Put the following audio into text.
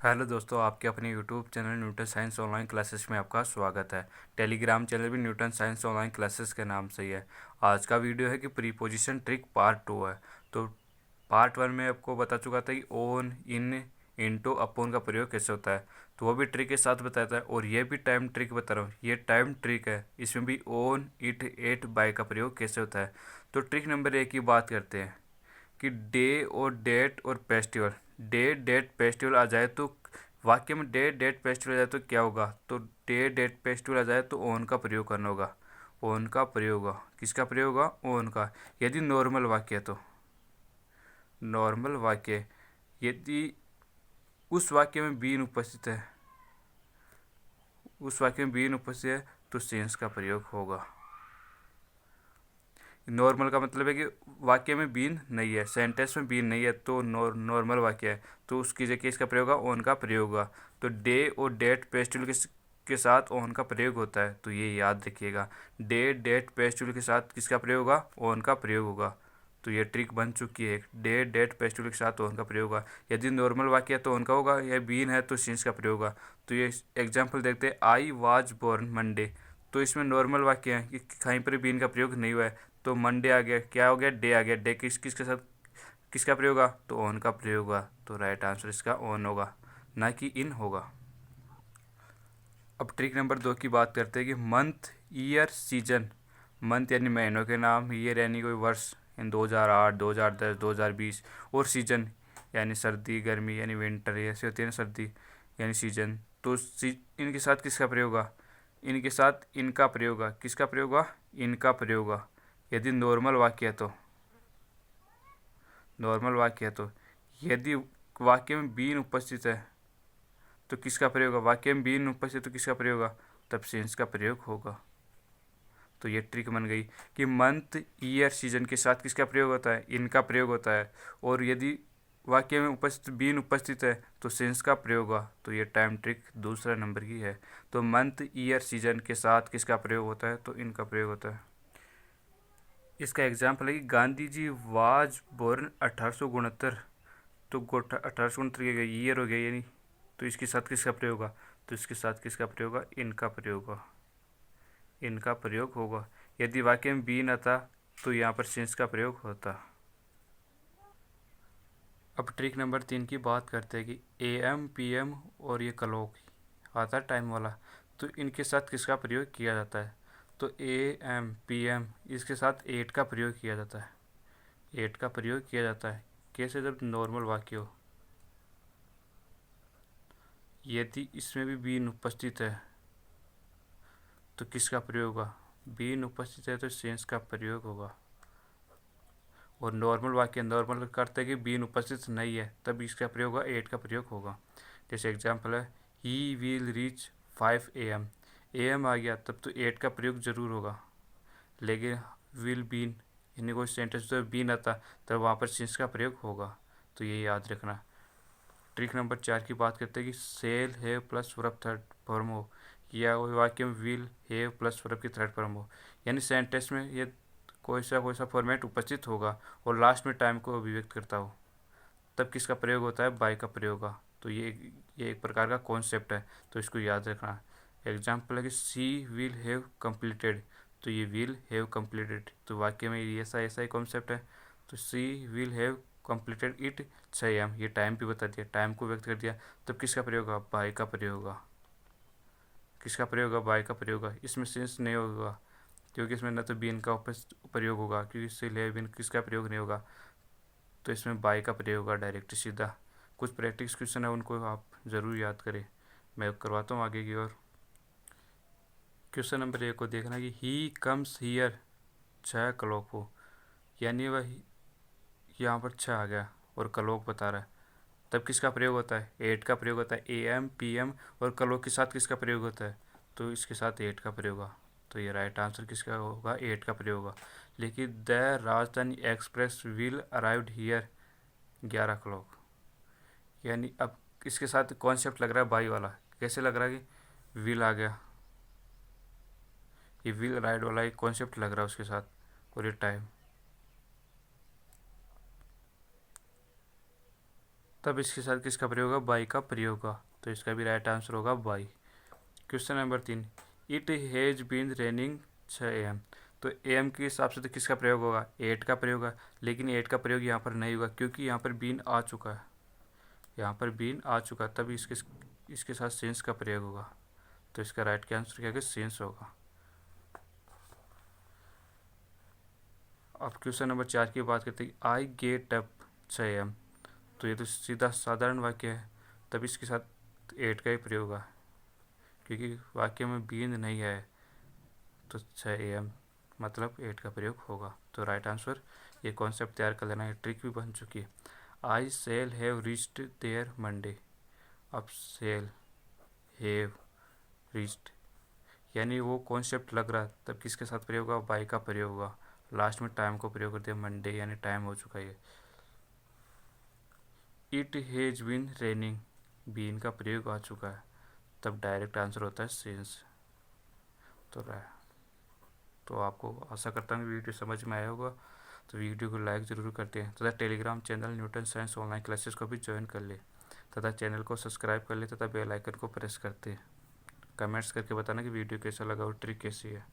Hello दोस्तों, आपके अपने YouTube channel Newton science online classes में आपका स्वागत है। टेलीग्राम चैनल भी न्यूटन साइंस ऑनलाइन क्लासेस के नाम से ही है। आज का वीडियो है कि प्रीपोजिशन ट्रिक पार्ट 2 है। तो पार्ट 1 में आपको बता चुका था कि ओन, इन, इनटू, अपॉन का प्रयोग कैसे होता है। तो वो भी ट्रिक के साथ बताया था, और ये भी टाइम ट्रिक बता रहा हूँ। ये टाइम ट्रिक है, इसमें भी ओन, इट, एट, बाय का प्रयोग कैसे होता है। तो ट्रिक नंबर 1 की बात करते हैं कि डे और डेट और फेस्टिवल। डे डेट फेस्टिवल आ जाए तो वाक्य में डे डेट फेस्टिवल आ जाए तो क्या होगा। तो डे डेट फेस्टिवल आ जाए तो ओन का प्रयोग करना होगा। ओन का प्रयोग होगा, किसका प्रयोग होगा, ओन का। यदि नॉर्मल वाक्य है तो नॉर्मल वाक्य, यदि उस वाक्य में बीन उपस्थित है, उस वाक्य में बीन उपस्थित है तो सेंस का प्रयोग होगा। नॉर्मल का मतलब है कि वाक्य में बीन नहीं है, सेंटेंस में बीन नहीं है, तो नॉर्मल वाक्य है, तो उसकी जगह इसका प्रयोग होगा, ओन का प्रयोग होगा। तो डे और डेट फेस्टिवल के साथ ओन का प्रयोग होता है, तो ये याद रखिएगा। डे डेट फेस्टिवल के साथ किसका प्रयोग होगा, ओन का प्रयोग होगा। तो ये ट्रिक बन चुकी है। डे डेट फेस्टिवल के साथ ओन का प्रयोग होगा। यदि नॉर्मल वाक्य है तो ओन का होगा, या बीन है तो सिंस का प्रयोग होगा। तो ये एग्जाम्पल देखते हैं, आई वाज बोर्न मंडे। तो इसमें नॉर्मल वाक्य है कि कहीं पर बीन का प्रयोग नहीं हुआ है, तो मंडे आ गया, क्या हो गया, डे आ गया। डे किसके साथ किसका प्रयोग होगा, तो ऑन का प्रयोग होगा। तो राइट आंसर इसका ऑन होगा, ना कि इन होगा। अब ट्रिक नंबर 2 की बात करते हैं कि मंथ, ईयर, सीजन। मंथ यानी महीनों के नाम, ईयर यानी कोई वर्ष इन 2008, 2010, 2020, और सीजन यानी सर्दी गर्मी यानी विंटर, ऐसे होती है ना, सर्दी यानी सीजन। तो इनके साथ किसका प्रयोग होगा, इनके साथ इनका प्रयोग होगा। किसका प्रयोग होगा, इनका प्रयोग होगा। यदि नॉर्मल वाक्य है तो नॉर्मल वाक्य है तो यदि वाक्य में बीन उपस्थित है तो किसका प्रयोग होगा, वाक्य में बीन उपस्थित है तो किसका प्रयोग होगा, तब सेंस का प्रयोग होगा। तो ये ट्रिक बन गई कि मंथ, ईयर, सीजन के साथ किसका प्रयोग होता है, इनका प्रयोग होता है। और यदि वाक्य में उपस्थित बीन उपस्थित है तो सेंस का प्रयोग होगा। तो ये टाइम ट्रिक दूसरा नंबर की है। तो मंथ, ईयर, सीजन के साथ किसका प्रयोग होता है, तो इनका प्रयोग होता है। इसका एग्जाम्पल है कि गांधी जी वाज बोर्न 1869। तो 1869 के ईयर हो गया, यानी तो इसके साथ किसका प्रयोग होगा, तो इसके साथ किसका प्रयोग होगा, इनका प्रयोग होगा। इनका प्रयोग होगा। यदि वाक्य में बी न था तो यहाँ पर सिंस का प्रयोग होता। अब ट्रिक नंबर 3 की बात करते हैं कि ए एम पी एम और ये क्लॉक आता है टाइम वाला, तो इनके साथ किसका प्रयोग किया जाता है। तो ए एम पी एम इसके साथ एट का प्रयोग किया जाता है। एट का प्रयोग किया जाता है कैसे, जब नॉर्मल वाक्य हो। यदि इसमें भी बीन उपस्थित है तो किसका प्रयोग होगा, बीन उपस्थित है तो सेंस का प्रयोग होगा। और नॉर्मल वाक्य नॉर्मल करते कि बीन उपस्थित नहीं है, तब इसका प्रयोग होगा, एट का प्रयोग होगा। जैसे एग्जाम्पल है, he will reach 5 AM। AM आ गया तब तो एट का प्रयोग जरूर होगा। लेकिन विल बीन यानी कोई सेंटेंस जो बीन आता तब वहाँ पर सिंस का प्रयोग होगा। तो ये याद रखना। ट्रिक नंबर 4 की बात करते हैं कि shall have plus verb third form हो, या वाक्य में विल हैव प्लस वर्ब की थर्ड फॉर्म हो, यानी सेंटेंस में ये कोई सा फॉर्मेट उपस्थित होगा और लास्ट में टाइम को अभिव्यक्त करता हो, तब किसका प्रयोग होता है, बाय का प्रयोग होगा। तो ये एक प्रकार का कॉन्सेप्ट है, तो इसको याद रखना। एग्जाम्पल है कि सी विल हैव कंप्लीटेड। तो ये विल हैव कंप्लीटेड, तो वाक्य में ये ऐसा ऐसा ही कॉन्सेप्ट है। तो she will have completed it 6 AM, ये टाइम भी बता दिया, टाइम को व्यक्त कर दिया, तब किसका प्रयोग होगा, बाय का प्रयोग होगा। किसका प्रयोग होगा, बाय का प्रयोग होगा। इसमें सेंस नहीं होगा क्योंकि इसमें न तो बीन का प्रयोग होगा, क्योंकि इससे ले बीन किसका प्रयोग नहीं होगा, तो इसमें बाय का प्रयोग होगा डायरेक्ट सीधा। कुछ प्रैक्टिस क्वेश्चन है, उनको आप ज़रूर याद करें। मैं करवाता हूँ आगे की ओर। क्वेश्चन नंबर 1 को देखना कि ही कम्स हियर 6 o'clock को, यानी वह यहाँ पर 6 आ गया और क्लॉक बता रहा है, तब किसका प्रयोग होता है, एट का प्रयोग होता है। AM PM और क्लॉक के साथ किसका प्रयोग होता है, तो इसके साथ एट का प्रयोग होगा। तो ये राइट आंसर किसका होगा, एट का प्रयोग होगा। लेकिन द राजधानी express will arrived here 11 o'clock, यानी अब इसके साथ कॉन्सेप्ट लग रहा है बाई वाला। कैसे लग रहा है कि विल आ गया, ये विल राइड वाला एक कॉन्सेप्ट लग रहा है उसके साथ, और ये टाइम। तब इसके साथ किसका प्रयोग होगा, बाई का प्रयोग होगा। तो इसका भी राइट आंसर होगा बाई। Question number 3, it has been raining 6 AM। तो AM के हिसाब से तो किसका प्रयोग होगा, 8 का प्रयोग होगा, लेकिन 8 का प्रयोग यहाँ पर नहीं होगा क्योंकि यहाँ पर बीन आ चुका है, यहाँ पर बीन आ चुका है, तभी इसके साथ सेंस का प्रयोग होगा। तो इसका राइट का आंसर क्या है, सेंस होगा। अब क्वेश्चन नंबर 4 की बात करते हैं, आई गेट अप 6 AM। तो ये तो सीधा साधारण वाक्य है, तब इसके साथ 8 का ही प्रयोग होगा क्योंकि वाक्य में बीन नहीं है, तो 6 AM मतलब 8 का प्रयोग होगा। तो राइट आंसर, ये कॉन्सेप्ट तैयार कर लेना, ये ट्रिक भी बन चुकी है। I shall have reached there Monday. अब सेल हैव रिच्ड यानी वो कॉन्सेप्ट लग रहा है, तब किसके साथ प्रयोग होगा, बाई का प्रयोग होगा। लास्ट में टाइम को प्रयोग कर दिया, मंडे यानी टाइम हो चुका है। It has been raining, been का प्रयोग आ चुका है, तब डायरेक्ट आंसर होता है सेंस। तो आपको आशा करता हूँ वीडियो समझ में आया होगा। तो वीडियो को लाइक ज़रूर करते हैं तथा Telegram channel Newton science online classes को भी ज्वाइन कर ले तथा चैनल को सब्सक्राइब कर ले तथा बेल आइकन को प्रेस करते हैं। कमेंट्स करके बताना कि वीडियो कैसा लगा और ट्रिक कैसी है।